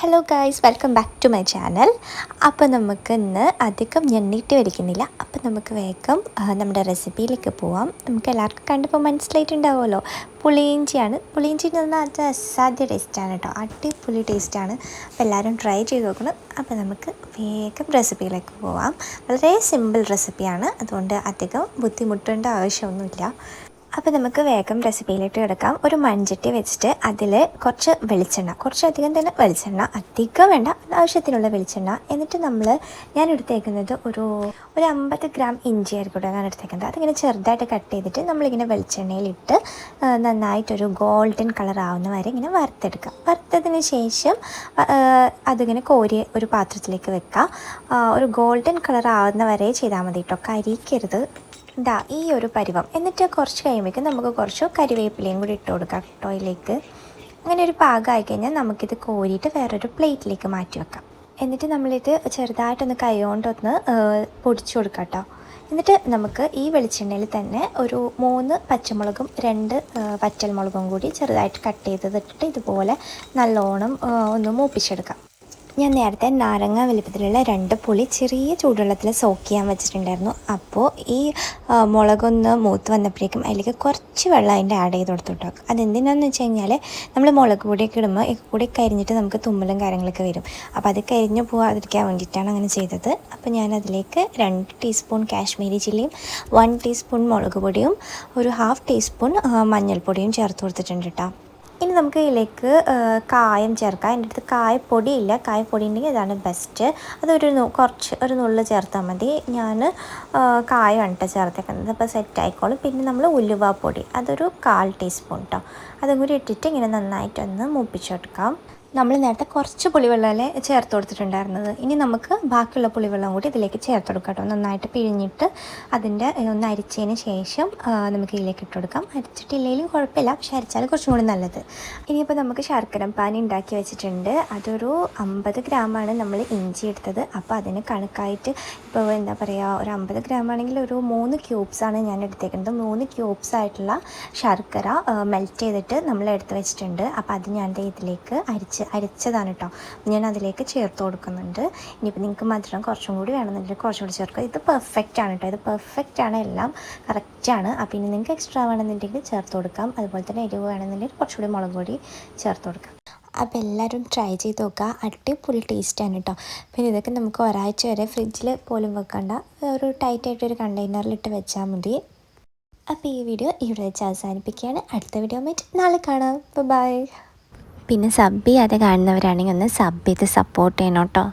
Hello guys, welcome back to my channel. അപ്പോൾ നമുക്ക് ഇന്ന് അധികം ഞെണ്ണിയിട്ട് വലിക്കുന്നില്ല. അപ്പോൾ നമുക്ക് വേഗം നമ്മുടെ റെസിപ്പിയിലേക്ക് പോവാം. നമുക്ക് എല്ലാവർക്കും കണ്ടപ്പോൾ മനസ്സിലായിട്ടുണ്ടാവുമല്ലോ, പുളിയിഞ്ചിയാണ്. പുളിയിഞ്ചി എന്ന് പറഞ്ഞാൽ അത് അസാധ്യ ടേസ്റ്റാണ് കേട്ടോ, അടിപൊളി ടേസ്റ്റാണ്. അപ്പോൾ എല്ലാവരും ട്രൈ ചെയ്ത് നോക്കണം. അപ്പോൾ നമുക്ക് വേഗം റെസിപ്പിയിലേക്ക് പോവാം. വളരെ സിമ്പിൾ റെസിപ്പിയാണ്, അതുകൊണ്ട് അധികം ബുദ്ധിമുട്ടേണ്ട ആവശ്യമൊന്നുമില്ല. അപ്പോൾ നമുക്ക് വേഗം റെസിപ്പിയിലേക്ക് കിടക്കാം. ഒരു മൺചട്ടി വെച്ചിട്ട് അതിൽ കുറച്ച് വെളിച്ചെണ്ണ, കുറച്ചധികം തന്നെ വെളിച്ചെണ്ണ, അധികം വേണ്ട, ആവശ്യത്തിനുള്ള വെളിച്ചെണ്ണ. എന്നിട്ട് ഞാൻ എടുത്തേക്കുന്നത് ഒരു 50 ഗ്രാം ഇഞ്ചി ആയിരിക്കും ഞാൻ എടുത്തേക്കുന്നത്. അതിങ്ങനെ ചെറുതായിട്ട് കട്ട് ചെയ്തിട്ട് നമ്മളിങ്ങനെ വെളിച്ചെണ്ണയിലിട്ട് നന്നായിട്ടൊരു ഗോൾഡൻ കളർ ആവുന്ന വരെ ഇങ്ങനെ വറുത്തെടുക്കാം. വറുത്തതിന് ശേഷം അതിങ്ങനെ കോരി ഒരു പാത്രത്തിലേക്ക് വെക്കാം. ഒരു ഗോൾഡൻ കളർ ആവുന്ന വരെ ചെയ്താൽ മതി കേട്ടോ, കരിക്കരുത്. ഈ ഒരു പരുവം. എന്നിട്ട് കുറച്ച് കഴിയുമ്പോഴേക്കും നമുക്ക് കുറച്ച് കരിവേപ്പിലയും കൂടി ഇട്ട് കൊടുക്കാം കേട്ടോ ഇതിലേക്ക്. അങ്ങനെ ഒരു പാകമായി കഴിഞ്ഞാൽ നമുക്കിത് കോരിയിട്ട് വേറൊരു പ്ലേറ്റിലേക്ക് മാറ്റി വെക്കാം. എന്നിട്ട് നമ്മളിത് ചെറുതായിട്ടൊന്ന് കൈ കൊണ്ടൊന്ന് പൊടിച്ചു കൊടുക്കാം കേട്ടോ. എന്നിട്ട് നമുക്ക് ഈ വെളിച്ചെണ്ണയിൽ തന്നെ ഒരു 3 പച്ചമുളകും 2 വറ്റൽമുളകും കൂടി ചെറുതായിട്ട് കട്ട് ചെയ്തിട്ട് ഇതുപോലെ നല്ലോണം ഒന്ന് മൂപ്പിച്ചെടുക്കാം. ഞാൻ നേരത്തെ നാരങ്ങ വലുപ്പത്തിലുള്ള 2 പുളി ചെറിയ ചൂടുവെള്ളത്തിൽ സോക്ക് ചെയ്യാൻ വെച്ചിട്ടുണ്ടായിരുന്നു. അപ്പോൾ ഈ മുളകൊന്ന് മൂത്ത് വന്നപ്പോഴേക്കും അതിലേക്ക് കുറച്ച് വെള്ളം അതിൻ്റെ ആഡ് ചെയ്ത് കൊടുത്തു കേട്ടോ. അതെന്തിനാണെന്ന് വെച്ച് കഴിഞ്ഞാൽ നമ്മൾ മുളക് പൊടിയൊക്കെ ഇടുമ്പോൾ കൂടി കരിഞ്ഞിട്ട് നമുക്ക് തുമ്മലും കാര്യങ്ങളൊക്കെ വരും. അപ്പോൾ അത് കരിഞ്ഞു പോകാതിരിക്കാൻ വേണ്ടിയിട്ടാണ് അങ്ങനെ ചെയ്തത്. അപ്പോൾ ഞാൻ അതിലേക്ക് 2 ടീസ്പൂൺ കാശ്മീരി ചില്ലിയും 1 ടീസ്പൂൺ മുളക് പൊടിയും ഒരു 1/2 ടീസ്പൂൺ മഞ്ഞൾപ്പൊടിയും ചേർത്ത് കൊടുത്തിട്ടുണ്ട് കേട്ടോ. ഇനി നമുക്ക് ഇതിലേക്ക് കായം ചേർക്കാം. എൻ്റെ അടുത്ത് കായപ്പൊടിയില്ല, കായപ്പൊടി ഉണ്ടെങ്കിൽ അതാണ് ബെസ്റ്റ്. അതൊരു ഒരു നുള്ള് ചേർത്താൽ മതി. ഞാൻ കായമാണ് കേട്ടോ ചേർത്തേക്കുന്നത്, അപ്പോൾ സെറ്റ് ആയിക്കോളും. പിന്നെ നമ്മൾ ഉലുവാപ്പൊടി അതൊരു 1/4 ടീസ്പൂൺ കേട്ടോ, അതും കൂടി ഇട്ടിട്ട് ഇങ്ങനെ നന്നായിട്ടൊന്ന് മൂപ്പിച്ചെടുക്കാം. നമ്മൾ നേരത്തെ കുറച്ച് പുളിവെള്ളമല്ലേ ചേർത്ത് കൊടുത്തിട്ടുണ്ടായിരുന്നത്. ഇനി നമുക്ക് ബാക്കിയുള്ള പുളിവെള്ളം കൂടി ഇതിലേക്ക് ചേർത്ത് കൊടുക്കാം കേട്ടോ. നന്നായിട്ട് പിഴിഞ്ഞിട്ട് അതിൻ്റെ ഒന്ന് അരിച്ചതിന് ശേഷം നമുക്ക് ഇതിലേക്ക് ഇട്ട് കൊടുക്കാം. അരിച്ചിട്ടില്ലെങ്കിലും കുഴപ്പമില്ല, പക്ഷേ അരിച്ചാൽ കുറച്ചും കൂടി നല്ലത്. ഇനിയിപ്പോൾ നമുക്ക് ശർക്കര പാനി ഉണ്ടാക്കി വെച്ചിട്ടുണ്ട്. അതൊരു 50 ഗ്രാമാണ് നമ്മൾ ഇഞ്ചി എടുത്തത്. അപ്പോൾ അതിന് കണക്കായിട്ട് ഇപ്പോൾ എന്താ പറയുക, ഒരു 50 ഗ്രാം ആണെങ്കിൽ ഒരു 3 ക്യൂബ്സാണ് ഞാൻ എടുത്തേക്കുന്നത്. 3 ക്യൂബ്സ് ആയിട്ടുള്ള ശർക്കര മെൽറ്റ് ചെയ്തിട്ട് നമ്മൾ എടുത്ത് വെച്ചിട്ടുണ്ട്. അപ്പോൾ അത് ഞാൻ ഇതിലേക്ക് അരിച്ചതാണ് കേട്ടോ, ഞാൻ അതിലേക്ക് ചേർത്ത് കൊടുക്കുന്നുണ്ട്. ഇനിയിപ്പോൾ നിങ്ങൾക്ക് മധുരം കുറച്ചും കൂടി വേണമെന്നുണ്ടെങ്കിൽ കുറച്ചും കൂടി ചേർക്കുക. ഇത് പെർഫെക്റ്റ് ആണ് കേട്ടോ, ഇത് പെർഫെക്റ്റ് ആണ്, എല്ലാം കറക്റ്റാണ്. അപ്പോൾ ഇനി നിങ്ങൾക്ക് എക്സ്ട്രാ വേണമെന്നുണ്ടെങ്കിൽ ചേർത്ത് കൊടുക്കാം. അതുപോലെ തന്നെ എരിവ് വേണമെന്നുണ്ടെങ്കിൽ കുറച്ചുകൂടി മുളക് പൊടി ചേർത്ത് കൊടുക്കാം. അപ്പോൾ എല്ലാവരും ട്രൈ ചെയ്ത് നോക്കുക, അടിപൊളി ടേസ്റ്റാണ് കേട്ടോ. പിന്നെ ഇതൊക്കെ നമുക്ക് ഒരാഴ്ച വരെ ഫ്രിഡ്ജിൽ പോലും വെക്കണ്ട, ഒരു ടൈറ്റായിട്ടൊരു കണ്ടെയ്നറിലിട്ട് വെച്ചാൽ മതി. അപ്പോൾ ഈ വീഡിയോ ഇവിടെ വെച്ച് അവസാനിപ്പിക്കുകയാണ്. അടുത്ത വീഡിയോ ആയിട്ട് നാളെ കാണാം. ബൈ. പിന്നെ സബ് ചെയ്യാതെ കാണുന്നവരാണെങ്കിൽ ഒന്ന് സബ് ചെയ്ത് സപ്പോർട്ട് ചെയ്യണം കേട്ടോ.